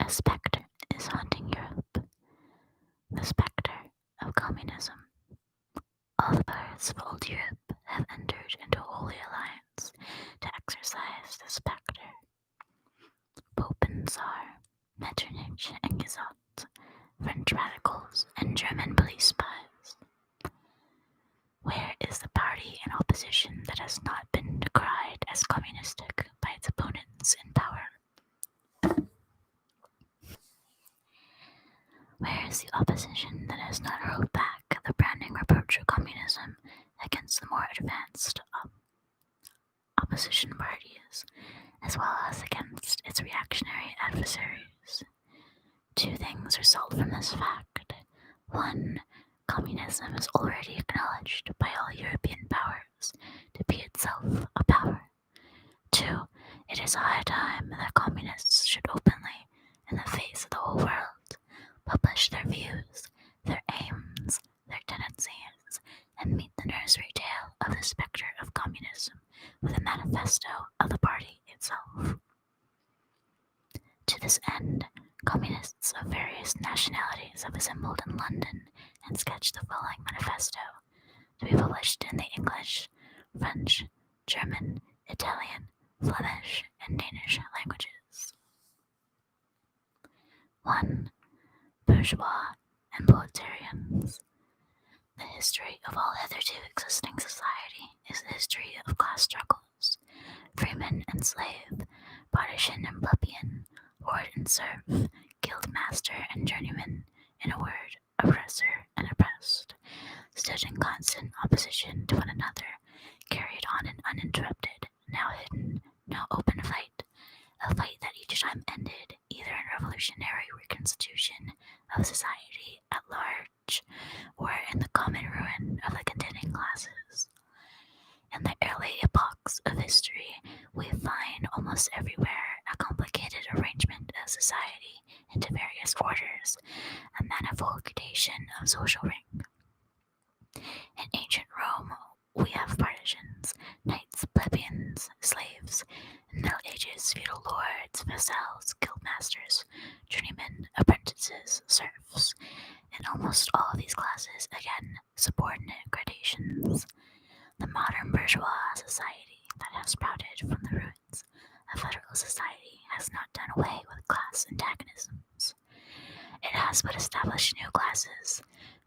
A spectre is haunting Europe, the spectre of communism. All the pirates of old Europe have entered into a holy alliance to exorcise the spectre. Pope and Tsar, Metternich and Guizot, French radicals, and German police spies. Where is the party in opposition that has not been decried as communistic by its opponents in power? Where is the opposition that has not hurled back the branding reproach of communism against the more advanced opposition parties, as well as against its reactionary adversaries? Two things result from this fact. One, communism is already acknowledged by all European powers to be itself a power. Two, it is high time that communists should openly, in the face of the whole world, publish their views, their aims, their tendencies, and meet the nursery tale of the spectre of communism with a manifesto of the party itself. To this end, communists of various nationalities have assembled in London and sketched the following manifesto, to be published in the English, French, German, Italian, Flemish, and Danish languages. 1. Bourgeois and proletarians. The history of all hitherto existing society is the history of class struggles. Freeman and slave, partisan and plebeian, lord and serf, guild master and journeyman, in a word, oppressor and oppressed, stood in constant opposition to one another, carried on an uninterrupted, now hidden, now open fight, a fight that each time ended either in revolutionary reconstitution of society at large, or in the common ruin of the contending classes. In the early epochs of history, we find almost everywhere a complicated arrangement of society into various orders, a manifold gradation of social rank. In ancient Rome, we have partisans, knights, plebeians, slaves; in the Middle Ages, feudal lords, vassals, guildmasters, journeymen, apprentices, serfs. In almost all of these classes, again, subordinate gradations. The modern bourgeois society that has sprouted from the ruins of federal society has not done away with class antagonisms. It has but established new classes,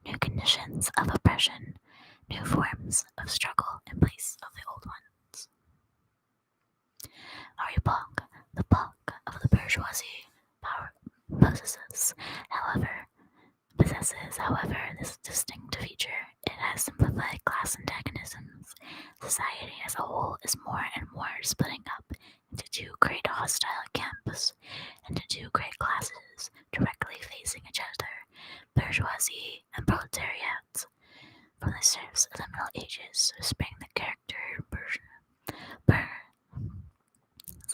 new conditions of oppression, new forms of struggle in place of the old ones. Our epoch, the epoch of the bourgeoisie, possesses, however, this distinct feature. It has simplified class antagonisms. Society as a whole is more and more splitting up into two great hostile camps, into two great classes directly facing each other, bourgeoisie and proletariat. From the serfs of the Middle Ages sprang the character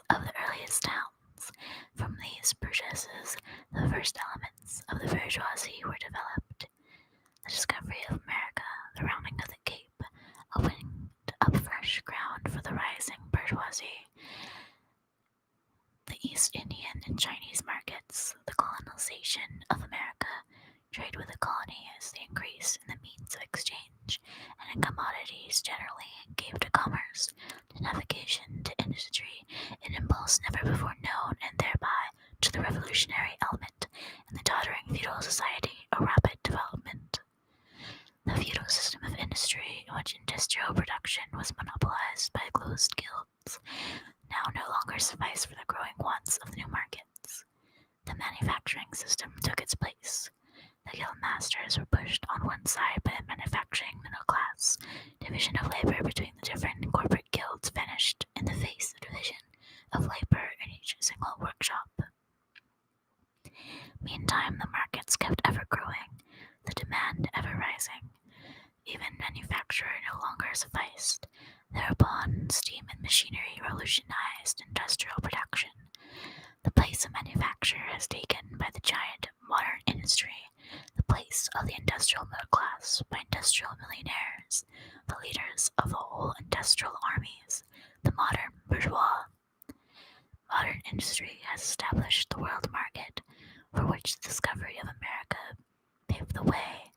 of the earliest towns. From these bourgeoises, the first elements of the bourgeoisie were developed. The discovery of America, the rounding of the Cape, opened up fresh ground for the rising bourgeoisie. The East Indian and Chinese markets, the colonization of America, trade with the colonies, the increase in the means of exchange, and in commodities generally, gave to commerce, to navigation, to industry, an impulse never before known, and thereby to the revolutionary element in the tottering feudal society a rapid development. The feudal system of industry, in which industrial production was monopolized by closed guilds, now no longer sufficed for the growing wants of the new markets. The manufacturing system took its place. The guild masters were pushed on one side by a manufacturing middle class. Division of labor between the different corporate guilds vanished in the face of division of labor in each single workshop. Meantime, the markets kept ever growing, the demand ever rising. Even manufacture no longer sufficed. Thereupon, steam and machinery revolutionized industrial production. The place of manufacture has taken by the giant modern industry the place of the industrial middle class by industrial millionaires, the leaders of the whole industrial armies, the modern bourgeois. Modern industry has established the world market, which the discovery of America paved the way.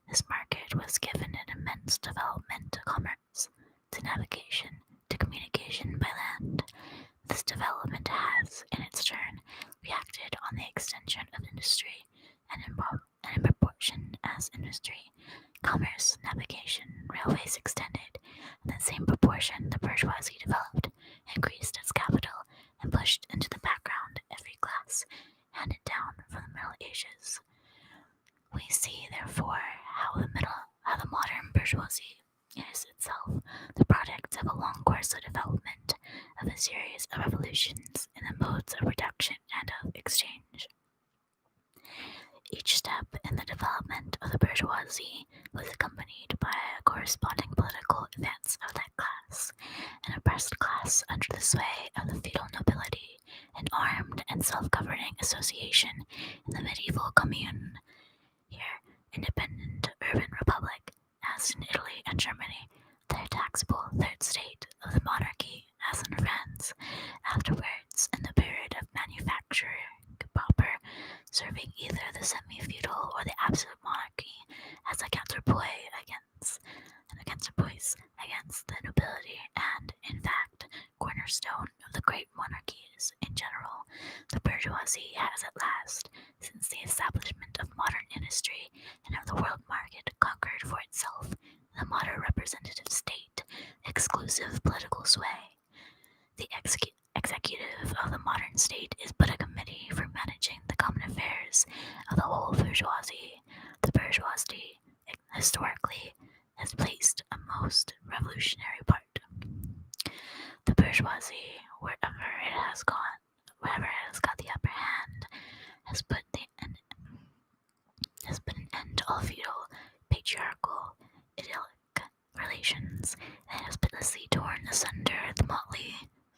This market was given an immense development to commerce, to navigation, to communication by land. This development has, in its turn, reacted on the extension of industry, and in proportion as industry, commerce, navigation, railways extended, in the same proportion the bourgeoisie developed, increased its capital, and pushed into the background every class handed down from the Middle Ages. We see, therefore, how the modern bourgeoisie is itself the product of a long course of development, of a series of revolutions in the modes of production and of exchange. Each step in the development of the bourgeoisie was accompanied by a corresponding political advance of that class, an oppressed class under the sway of the feudal nobility, an armed and self-governing association in the medieval commune. Here, independent urban republic, as in Italy and Germany, the taxable third state of the monarchy, as in France, afterwards in the period of manufacturing proper, serving either the semi-feudal or the absolute monarchy as a counterpoise against the nobility, and, in fact, cornerstone of the great monarchies in general. The bourgeoisie has at last, since the establishment of modern industry and of the world market, conquered for itself the modern representative state, exclusive political sway. The executive of the modern state is but a committee for managing the common affairs of the whole bourgeoisie. The bourgeoisie, historically, has placed a most revolutionary part. The bourgeoisie, wherever it has got the upper hand, has put an end to all feudal, patriarchal, idyllic relations, and has pitilessly torn asunder the motley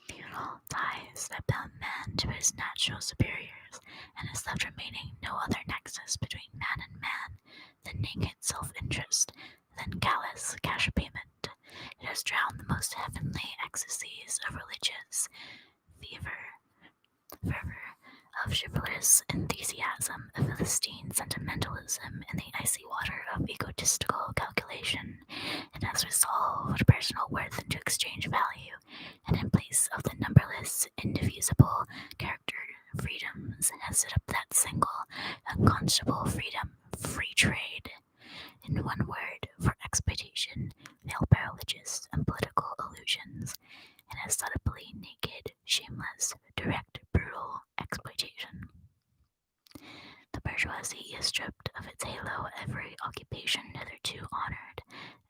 feudal ties that bound man to his natural superiors, and has left remaining no other nexus between man and man than naked self-interest, than callous cash payment. It has drowned the most heavenly ecstasies of religious fervor, of chivalrous enthusiasm, of Philistine sentimentalism in the icy water of egotistical calculation. It has resolved personal worth into exchange value, and in place of the numberless, indivisible character freedoms has set up that single, unconscionable freedom, free trade. In one word, for exploitation, veiled by religious and political illusions, and has subtly naked, shameless, direct, brutal exploitation. The bourgeoisie is stripped of its halo every occupation hitherto honored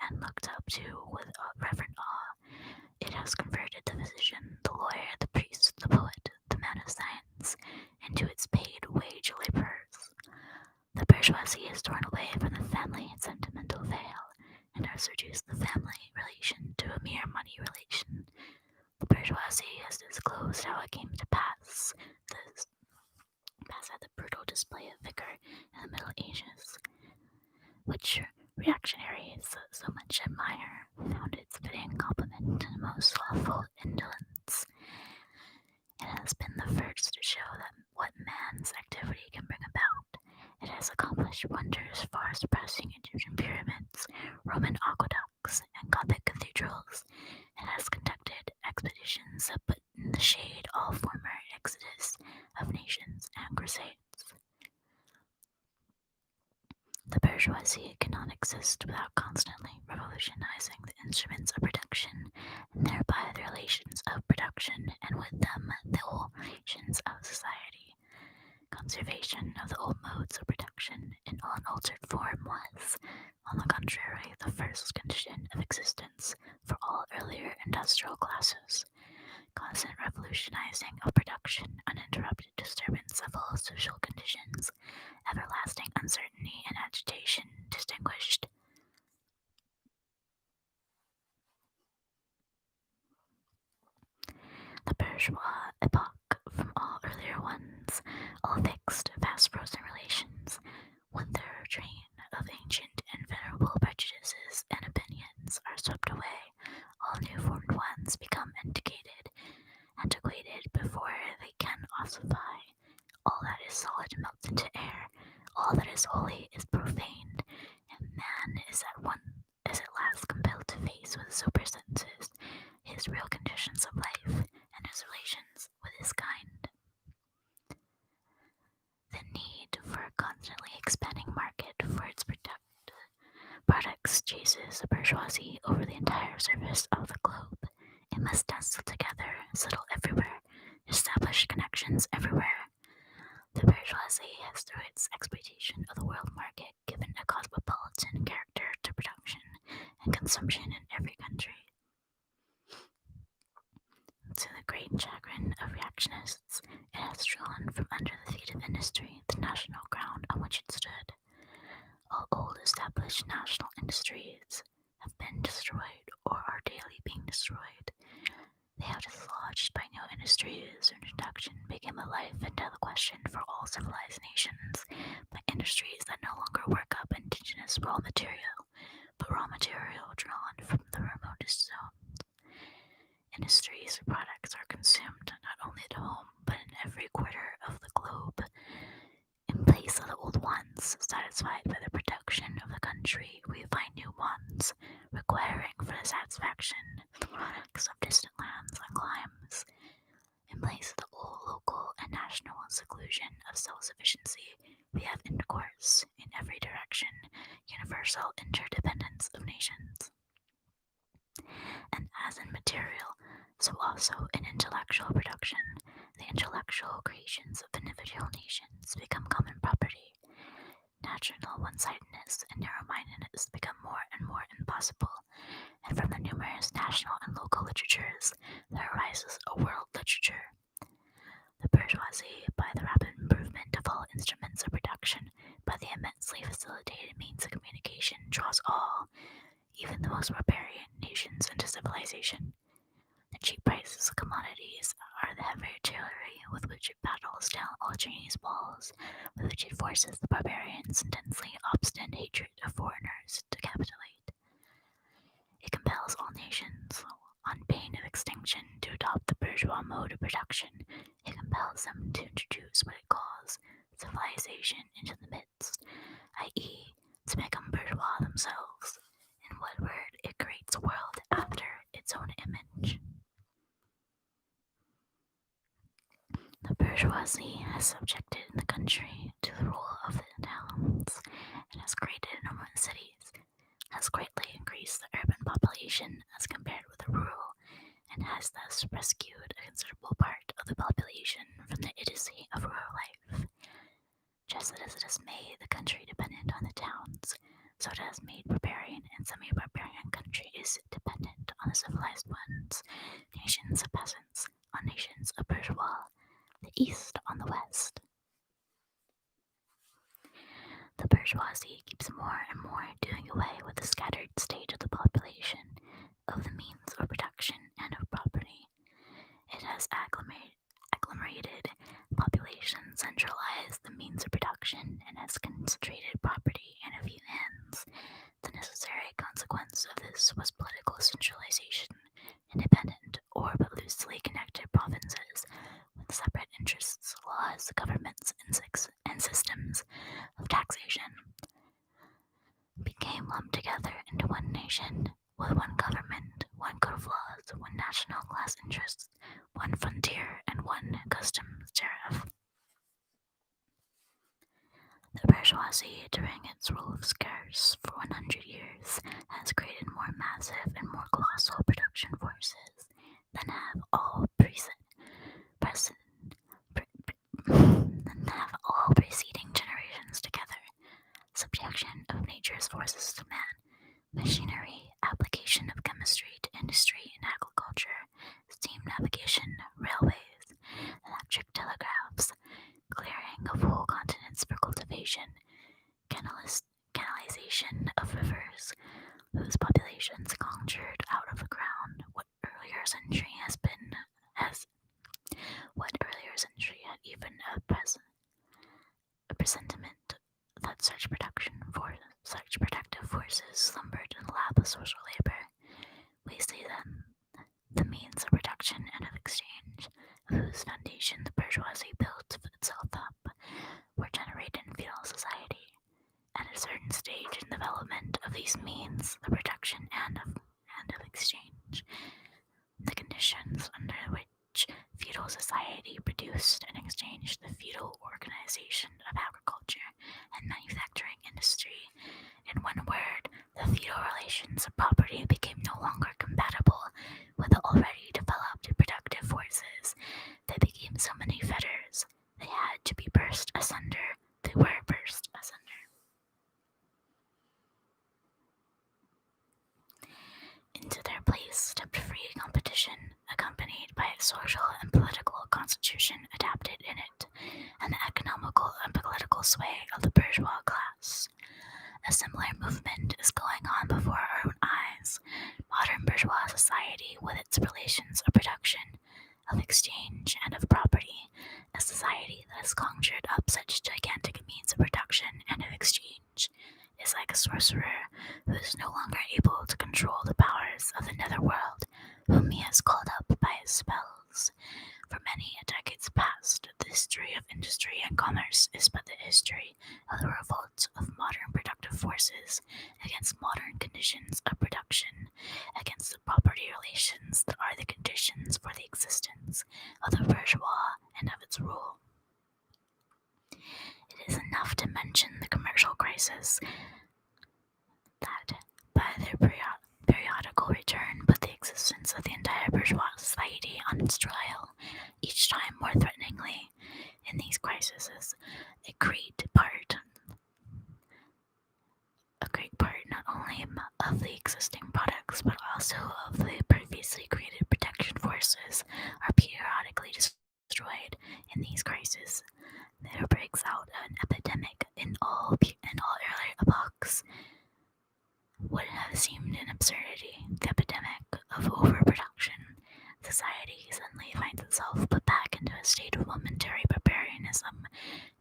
and looked up to with reverent awe. It has converted the physician, the lawyer, the priest, the poet, the man of science, into its paid wage laborers. The bourgeoisie has torn away from the family its sentimental veil, and has reduced the family relation to a mere money relation. The bourgeoisie has disclosed how it came to pass at the brutal display of vigor in the Middle Ages, which reactionaries so much admire, found its fitting complement in the most lawful indolence. It has been the first to show that what man's activity can bring about. It has accomplished wonders far surpassing Egyptian pyramids, Roman aqueducts, and Gothic cathedrals. It has conducted expeditions that put in the shade all former exodus of nations and crusades. The bourgeoisie cannot exist without constantly revolutionizing the instruments of production, and thereby the relations of production, and with them the whole relations of society. Conservation of the old modes of production in unaltered form was, on the contrary, the first condition of existence for all earlier industrial classes. Constant revolutionizing of production, uninterrupted disturbance of all social conditions, everlasting uncertainty and agitation distinguished the bourgeois epoch from all earlier ones. All fixed, fast frozen relations, with their train of ancient and venerable prejudices and opinions, are swept away. All new formed ones become antiquated before they can ossify. All that is solid melts into air, all that is holy is profaned, and man is at last compelled to face with sober senses his real conditions of life and his relations with his kind. The need for a constantly expanding market for its products chases the bourgeoisie over the entire surface of the globe. It must nestle together, settle everywhere, establish connections everywhere. The bourgeoisie has, through its exploitation of the world market, given a cosmopolitan character to production and consumption in every country. To the great chagrin of reactionists, it has drawn from under the feet of industry the national ground on which it stood. All old established national industries have been destroyed or are daily being destroyed. They are dislodged by new industries. Introduction became a life and death question for all civilized nations by industries that no longer work up indigenous raw material, but raw material drawn from the remotest zones. Industries' products are consumed not only at home, but in every quarter of the globe. In place of the old ones, satisfied by the production of the country, we find new ones, requiring for the satisfaction the products of distant lands and climes. In place of the old local and national seclusion of self-sufficiency, we have intercourse in every direction, universal interdependence of nations. And as in material, so also in intellectual production, the intellectual creations of individual nations become common property. National one-sidedness and narrow-mindedness become more and more impossible, and from the numerous national and local literatures there arises a world literature. The bourgeoisie, by the rapid improvement of all instruments of production, by the immensely facilitated means of communication, draws all, even the most barbarian nations, into civilization. The cheap prices of commodities are the heavy artillery with which it battles down all Chinese walls, with which it forces the barbarians' intensely obstinate hatred of foreigners to capitulate. It compels all nations, on pain of extinction, to adopt the bourgeois mode of production. It compels them to introduce what it calls civilization into the midst, i.e., to become bourgeois themselves. In one word, it creates a world after its own image. The bourgeoisie has subjected the country to the rule of the towns. It has created enormous cities, has greatly increased the urban population as compared with the rural, and has thus rescued a considerable part of the population from the idiocy of rural life. Just as it has made the country dependent on the towns, so it has made barbarian and semi-barbarian countries dependent on the civilized ones, nations of peasants on nations of bourgeois, the East on the West. The bourgeoisie keeps more and more doing away with the scattered state of the population, of the means of production and of property. It has agglomerated population, centralized the means of production, and has concentrated property in a few hands. The necessary consequence of this was political centralization, independent or but loosely connected provinces with separate interests, laws, governments, and systems of taxation became lumped together into one nation, with one government, one code of laws, one national class interest, one frontier, and one customs tariff. The bourgeoisie, during its rule of scarce for 100 years, has created more massive and more colossal production forces than have all preceding generations together. Subjection of nature's forces to man, machinery, application of chemistry to industry and agriculture, steam navigation, railways, electric telegraphs, clearing of whole continents for cultivation, canalization of rivers, whose populations conjured out of the ground what earlier century had even a presentiment that such productive forces slumbered in the lab of social labor. We see then the means of production and of exchange, of whose foundation the bourgeoisie built itself up, were generated in feudal society. means of production and of exchange. The conditions under which feudal society produced and exchanged the feudal organization of agriculture and manufacturing industry. In one word, the feudal relations of property became no longer compatible with the already developed productive forces. They became so many fetters, they had to be burst asunder. They were burst asunder. Into their place stepped free competition, accompanied by a social and political constitution adapted in it, and the economical and political sway of the bourgeois class. A similar movement is going on before our own eyes. Modern bourgeois society, with its relations of production, of exchange, and of property, a society that has conjured up such gigantic means of production and of exchange, is like a sorcerer who is no longer able to control the powers of the netherworld, whom he has called up by his spells. For many decades past, the history of industry and commerce is but the history of the revolt of modern productive forces against modern conditions of production, against the property relations that are the conditions for the existence of the bourgeois and of its rule. It is enough to mention the commercial crisis that, by their periodical return, put the existence of the entire bourgeois society on its trial, each time more threateningly. In these crises, a great part not only of the existing products, but also of the previously created protection forces are periodically destroyed. In these crises, there breaks out an epidemic in all earlier epochs. Would have seemed an absurdity, the epidemic of overproduction. Society suddenly finds itself put back into a state of momentary barbarianism.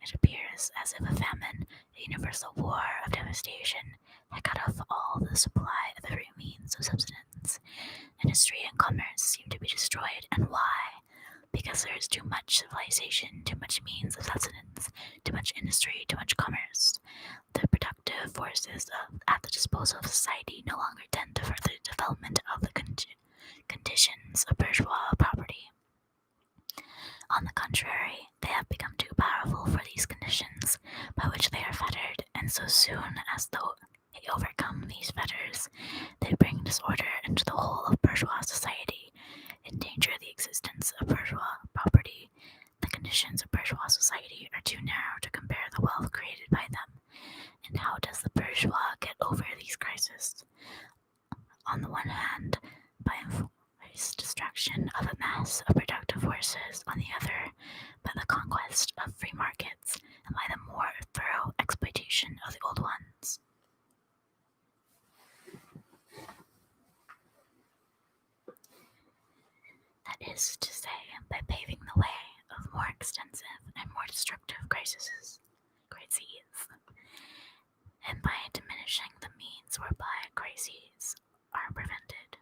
It appears as if a famine, a universal war of devastation, had cut off all the supply of every means of subsistence. Industry and commerce seem to be destroyed, and why? Because there is too much civilization, too much means of sustenance, too much industry, too much commerce. The productive forces at the disposal of society no longer tend to further the development of the conditions of bourgeois property. On the contrary, they have become too powerful for these conditions by which they are fettered, and so soon as they overcome these fetters, they bring disorder into the whole of bourgeois society, endanger the existence of bourgeois property. The conditions of bourgeois society are too narrow to compare the wealth created by them. And how does the bourgeois get over these crises? On the one hand, by enforced destruction of a mass of productive forces, on the other, by the conquest of free markets, and by the more thorough exploitation of the old ones. That is to say, by paving the way of more extensive and more destructive crises, and by diminishing the means whereby crises are prevented.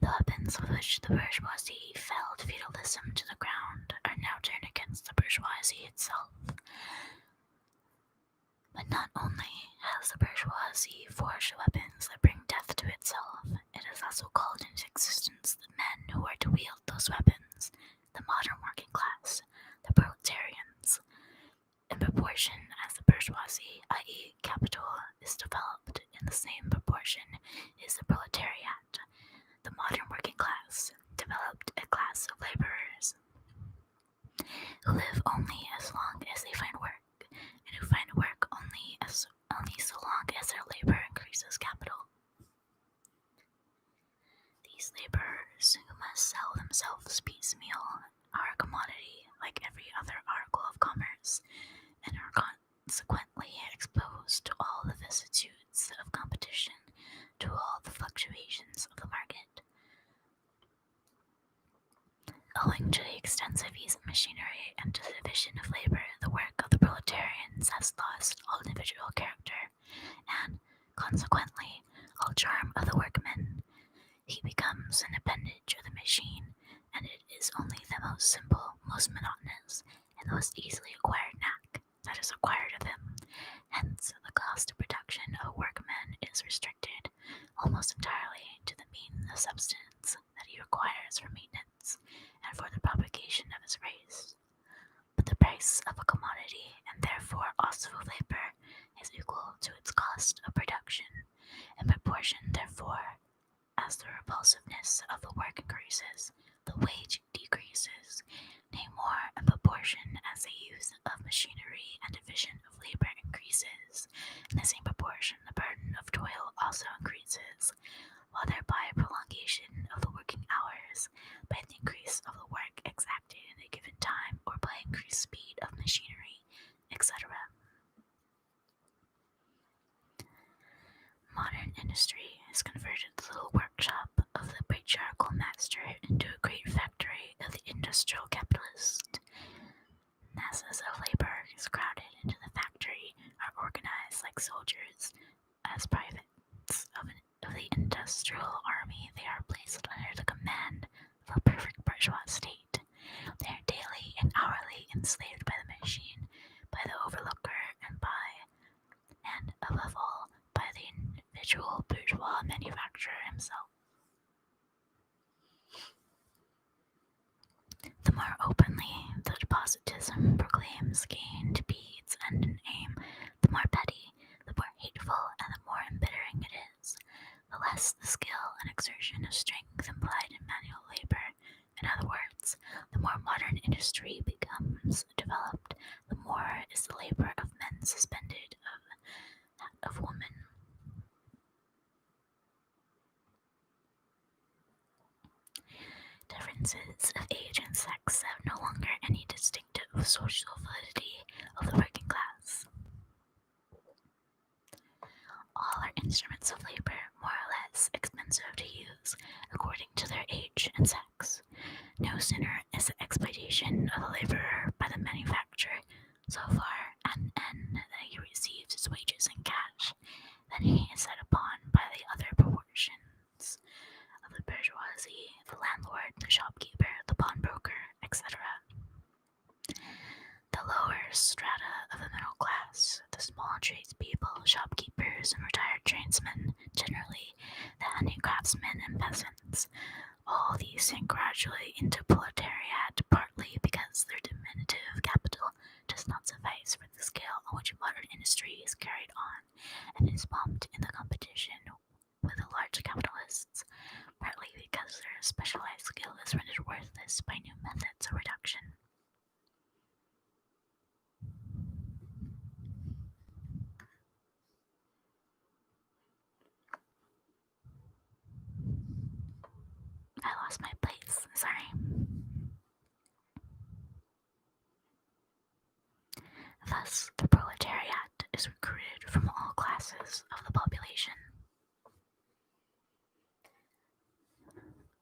The weapons with which the bourgeoisie felled feudalism to the ground are now turned against the bourgeoisie itself. But not only has the bourgeoisie forged weapons that bring death to itself, it has also called into existence the men who are to wield those weapons, the modern working class, the proletarians. In proportion as the bourgeoisie, i.e. capital, is developed, in the same proportion is the proletariat, the modern working class, developed a class of laborers who live only as long as they find work, and who find work only so long as their labor increases capital. These laborers, who must sell themselves piecemeal, are a commodity like every other article of commerce, and are consequently exposed to all the vicissitudes of competition, to all the fluctuations of the market. Owing to the extensive use of machinery and to the division of labor, the work of the proletarians has lost all individual character, and, consequently, all charm of the workman. He becomes an appendage of the machine, and it is only the most simple, most monotonous, and the most easily acquired knack that is acquired of him. Hence, the cost of production of commodity, and therefore also labor, is equal to its cost of production. In proportion, therefore, as the repulsiveness of the work increases, the wage decreases, nay more, in proportion as the use of machinery and division of labor increases. In the same proportion, the burden of toil also increases, while thereby prolongation of the working hours, by the increase of the work exacted in a given time, or by increased speed of machinery, etc. Modern industry has converted the little workshop of the patriarchal master into a great factory of the industrial capitalist. Masses of labor is crowded into the factory, are organized like soldiers. As privates of the industrial army, they are placed under the command of a perfect bourgeois state. They are daily and hourly enslaved by the machine, by the overlooker, and above all, by the individual bourgeois manufacturer himself. The more openly the despotism proclaims gain to be its end and aim, the more petty, the more hateful, and the more embittering it is, the less the skill and exertion of strength implied in manual labor. In other words, the more modern industry becomes developed, the more is the labor of men suspended of that of women. Differences of age and sex have no longer any distinctive social validity of the working class. All are instruments of labor, more or less expensive to use, according to their age and sex. No sooner is the exploitation of the laborer by the manufacturer so far at an end that he receives his wages in cash, then he is set upon by the other proportions of the bourgeoisie, the landlord, the shopkeeper, the pawnbroker, etc. The lower strata of the middle class, the small tradespeople, shopkeepers, and retired tradesmen, generally the handicraftsmen and peasants, all these sink gradually into proletariat, partly because their diminutive capital does not suffice for the scale on which modern industry is carried on, and is bumped in the competition with the large capitalists, partly because their specialized skill is rendered worthless by new methods of reduction. I lost my place, sorry. Thus, the proletariat is recruited from all classes of the population.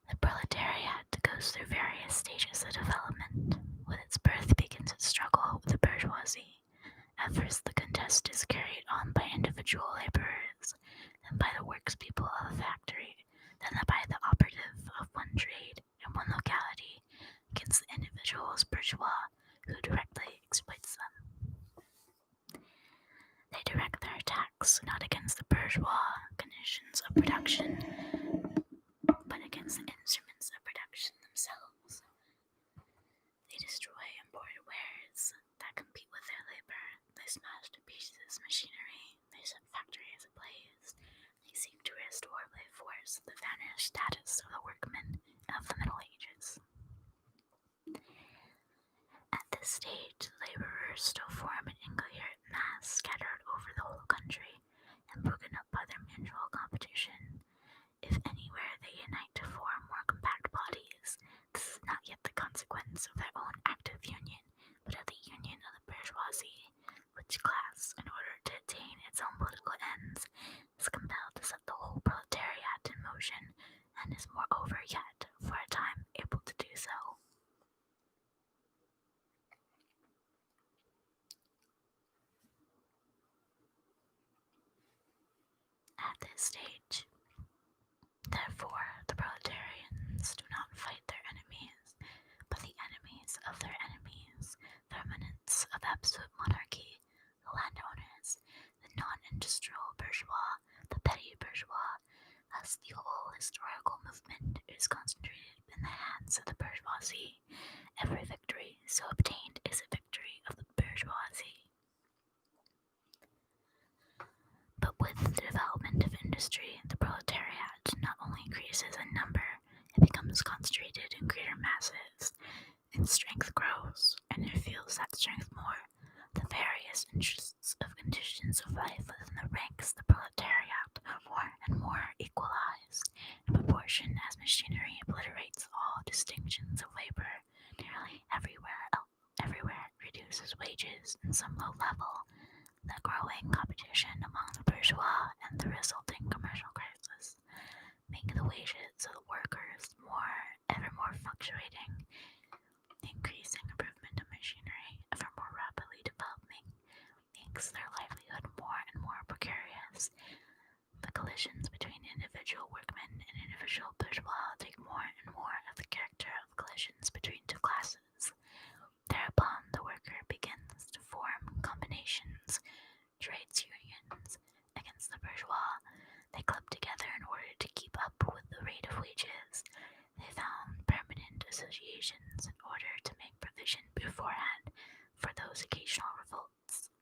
The proletariat goes through various stages of development. With its birth begins its struggle with the bourgeoisie. At first, the contest is carried on by individual laborers, then by the workspeople of a factory, then by the operative of one trade in one locality against the individuals bourgeois who directly exploits them. They direct their attacks not against the bourgeois conditions of production, but against the instruments of production themselves. They destroy imported wares that compete with their labor. They smash to pieces machinery. They set factories ablaze. They seek to restore by force the vanished status of the workmen of the Middle Ages. At this stage, the laborers still form an incoherent mass scattered over the whole country and broken up by their mutual competition. If anywhere they unite to form more compact bodies, this is not yet the consequence of their own active union, but of the union of the bourgeoisie, which class, in order to attain its own political ends, is compelled to set the whole proletariat in motion, and is moreover yet, for a time, able to do so. At this stage, therefore, the proletarians do not fight their enemies, but the enemies of their enemies, the remnants of absolute monarchy, the landowners, the non-industrial bourgeois, the petty bourgeois. Thus, the whole historical movement is concentrated in the hands of the bourgeoisie. Every victory so obtained is a victory of the bourgeoisie. industry, the proletariat not only increases in number, it becomes concentrated in greater masses. Its strength grows, and it feels that strength more. The various interests of conditions of life within the ranks of the proletariat are more and more equalized in proportion as machinery obliterates all distinctions of labor. Nearly everywhere it reduces wages in some low level. The growing competition among the bourgeois and the resulting commercial crisis make the wages of the workers ever more fluctuating. The increasing improvement of machinery, ever more rapidly developing, makes their livelihood more and more precarious. The collisions between individual workmen and individual bourgeois take more and more of the character of collisions between two classes. Thereupon the worker begins to form combinations, trades unions, against the bourgeois. They club together in order to keep up with the rate of wages. They found permanent associations in order to make provision beforehand for those occasional revolts.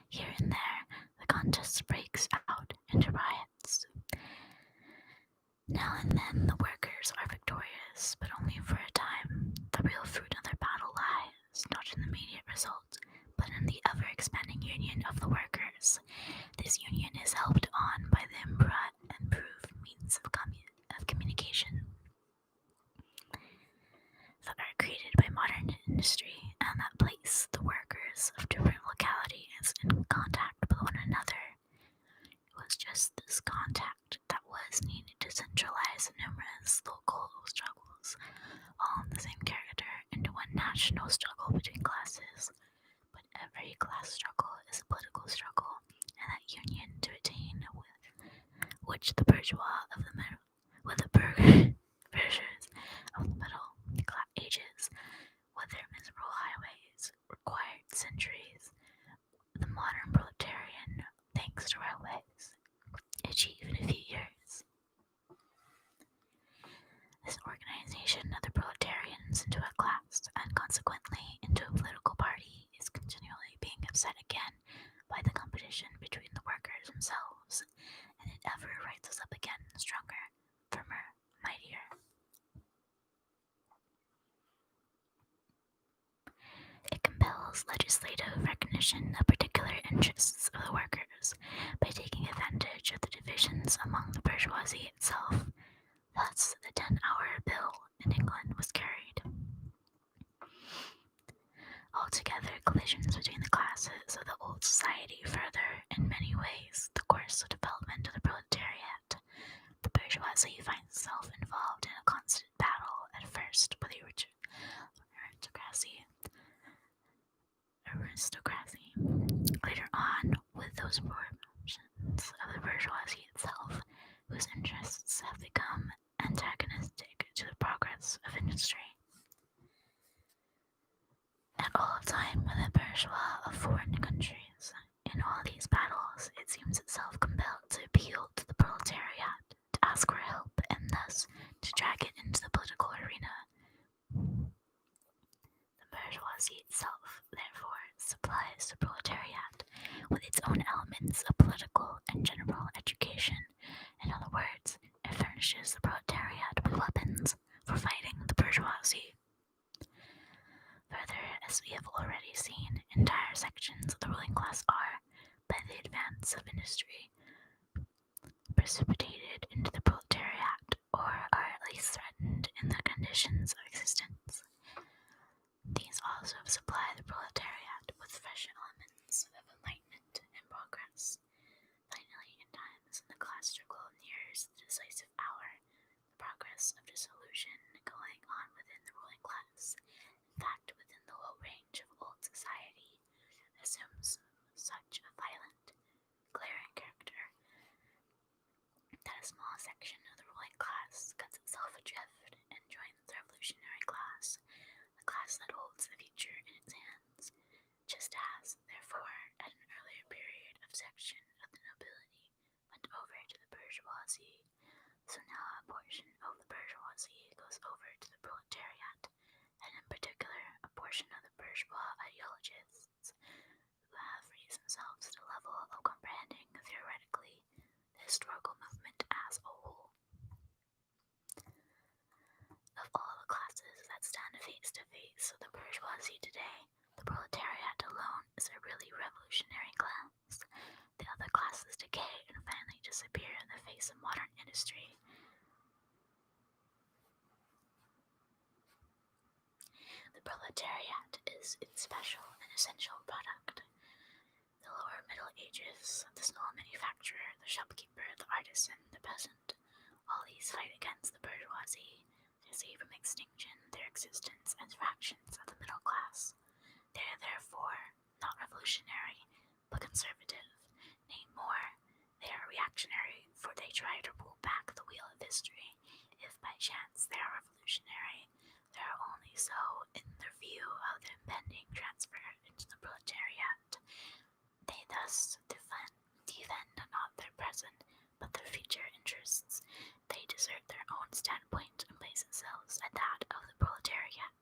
Here and there, the contest breaks out into riots. Now and then the workers are victorious, but only for a time. The real fruit of their battle lies not in the immediate result, but in the ever-expanding union of the workers. This union is helped on by the improved means of communication that are created by modern industry, and that place the workers of different localities in contact with one another. It was just this contact that was needed to centralize numerous local struggles, all in the same character, into one national struggle between classes. But every class struggle is a political struggle, and that union to attain which the bourgeois of the middle, with the burghers of the middle ages, with their miserable highways, required centuries. The modern proletarian, thanks to railways, achieved in a few years. This organization of the proletarians into a class, and consequently into a political party, is continually being upset again by the competition between the workers themselves, and it ever rises up again stronger, firmer, mightier. It compels legislative recognition of particular interests of the workers by taking advantage of the divisions among the bourgeoisie itself. Thus, the 10-hour bill in England was carried. Altogether, collisions between the classes of the old society further, in many ways, the course of development of the proletariat. The bourgeoisie finds itself involved in a constant battle, at first with the aristocracy, later on with those portions of the bourgeoisie itself, whose interests have become antagonistic to the progress of industry. At all time with the bourgeois of foreign countries, in all these battles, it seems itself compelled to appeal to the proletariat, to ask for help, and thus to drag it into the political arena. The bourgeoisie itself, therefore, supplies the proletariat with its own elements of political and general education. In other words, it furnishes the proletariat with weapons for fighting the bourgeoisie. Further, as we have already seen, entire sections of the ruling class are, by the advance of industry, precipitated into the proletariat, or are at least threatened in the conditions of existence. These also supply the proletariat with fresh elements of enlightenment and progress. Finally, in times when the class struggle nears the decisive hour, the progress of dissolution going on within the ruling class, in fact within the whole range of old society, assumes such a violent, glaring character that a small section of the ruling class cuts itself adrift and joins the revolutionary class, the class that holds the future in its hands, just as, therefore, at an earlier period of section of the nobility went over to the bourgeoisie, so now a portion of the bourgeoisie goes over to the proletariat, and in particular a portion of the bourgeois ideologists who have historical movement as a whole. Of all the classes that stand face to face with the bourgeoisie today, the proletariat alone is a really revolutionary class. The other classes decay and finally disappear in the face of modern industry. The proletariat is its special and essential product. The lower Middle Ages, the small manufacturer, the shopkeeper, the artisan, the peasant, all these fight against the bourgeoisie. They save from extinction their existence as fractions of the middle class. They are therefore not revolutionary, but conservative. Nay, more, they are reactionary, for they try to pull back the wheel of history. If by chance they are revolutionary, they are only so in their view of the impending transfer into the proletariat. They thus defend not their present, but their future interests. They desert their own standpoint and place themselves at that of the proletariat.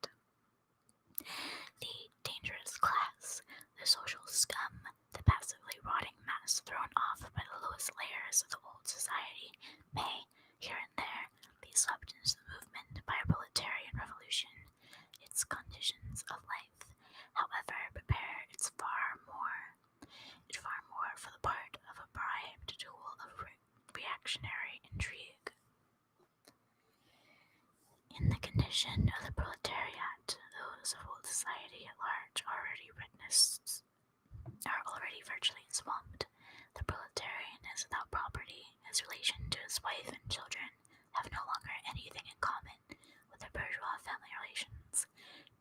The dangerous class, the social scum, the passively rotting mass thrown off by the lowest layers of the old society, may, here and there, be swept into the movement by a proletarian revolution. Its conditions of life, however, prepare it far more for the part of a bribed tool of reactionary intrigue. In the condition of the proletariat, those of old society at large are already virtually swamped. The proletarian is without property. His relation to his wife and children have no longer anything in common with the bourgeois family relations.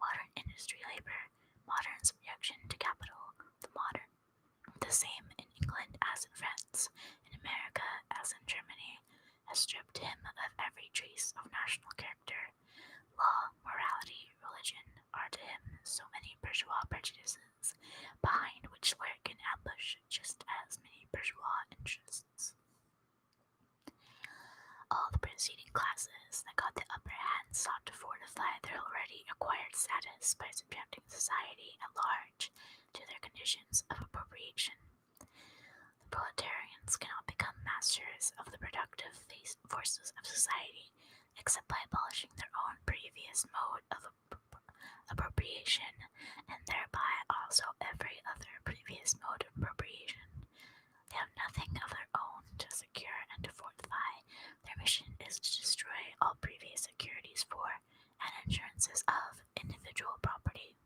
Modern industry labor, modern subjection to capital, the same in England as in France, in America as in Germany, has stripped him of every trace of national character. Law, morality, religion are to him so many bourgeois prejudices, behind which lurk in ambush just as many bourgeois interests. All the preceding classes that got the upper hand sought to fortify their already acquired status by subjecting society at large to their conditions of appropriation. The proletarians cannot become masters of the productive forces of society except by abolishing their own previous mode of appropriation, and thereby also every other previous mode of appropriation. They have nothing of their own to secure and to fortify. Their mission is to destroy all previous securities for and insurances of individual property.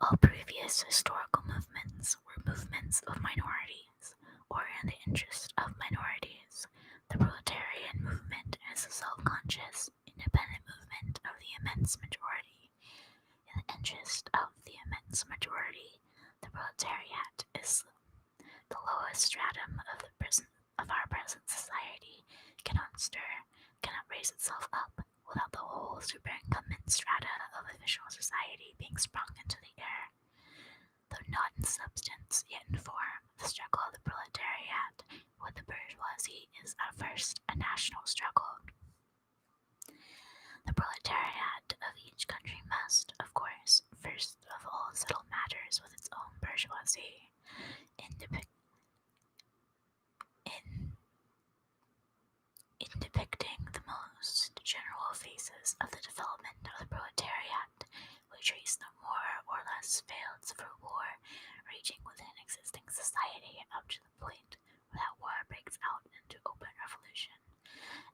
All previous historical movements were movements of minorities, or in the interest of minorities. The proletarian movement is a self-conscious, independent movement of the immense majority. In the interest of the immense majority, the proletariat is the lowest stratum of our present society, cannot stir, cannot raise itself up without the whole superincumbent strata of official society being sprung into the air. Though not in substance, yet in form, the struggle of the proletariat with the bourgeoisie is at first a national struggle. The proletariat of each country must, of course, first of all settle matters with its own bourgeoisie. In depicting the most general phases of the development of the proletariat, we trace the more or less failed civil war raging within existing society up to the point where that war breaks out into open revolution,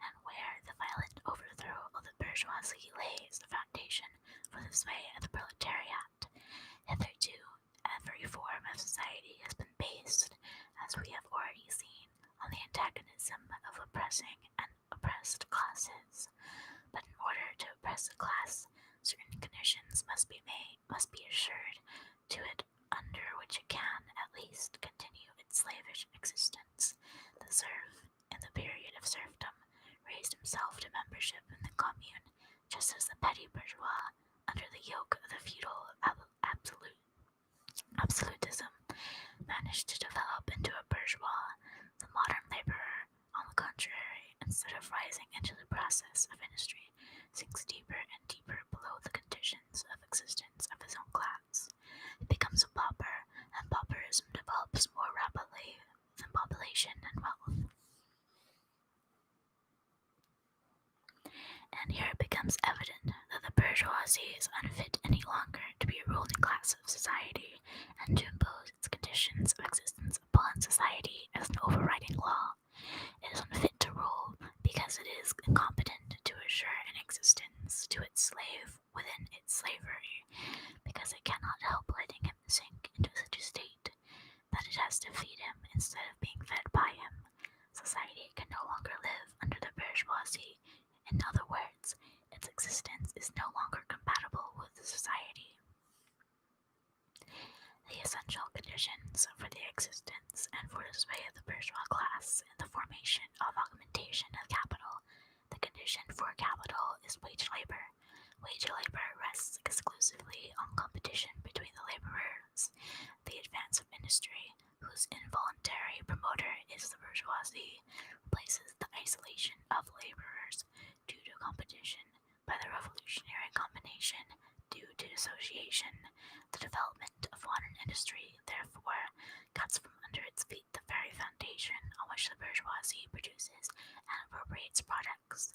and where the violent overthrow of the bourgeoisie lays the foundation for the sway of the proletariat. Hitherto, every form of society has been based, as we have already seen, on the antagonism of oppressing and oppressed classes. But in order to oppress a class, certain conditions must be assured to it under which it can, at least, continue its slavish existence. The serf, in the period of serfdom, raised himself to membership in the commune, just as the petty bourgeois, under the yoke of the feudal absolutism, managed to develop into a bourgeois. The modern laborer, on the contrary, instead of rising into the process of industry, sinks deeper and deeper below the conditions of existence of his own class. He becomes a pauper, and pauperism develops unfit any longer to be a ruling class of society and to impose its conditions of existence upon society as an overriding law. It is unfit to rule because it is incompetent to assure an existence to its slave within its slavery, because it cannot help letting him sink into such a state that it has to feed him instead of being fed by him. Society can no longer live under the bourgeoisie. In other words, its existence is no longer compatible with society. The essential conditions for the existence and for the sway of the bourgeois class in the formation of augmentation of capital. The condition for capital is wage labor. Wage labor rests exclusively on competition between the laborers. The advance of industry, whose involuntary promoter is the bourgeoisie, replaces the isolation of laborers due to competition by the revolutionary combination due to association. The development of modern industry, therefore, cuts from under its feet the very foundation on which the bourgeoisie produces and appropriates products.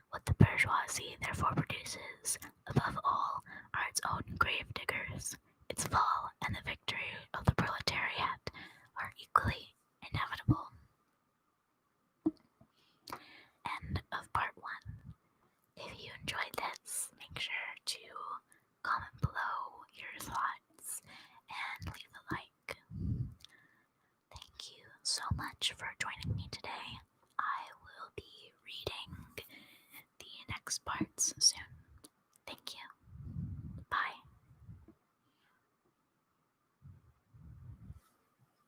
What the bourgeoisie therefore produces, above all, are its own grave diggers. Its fall and the victory of the proletariat are equally inevitable. End of part 1. If you enjoyed this, make sure to comment below your thoughts and leave a like. Thank you so much for joining me today. I will be reading the next parts soon.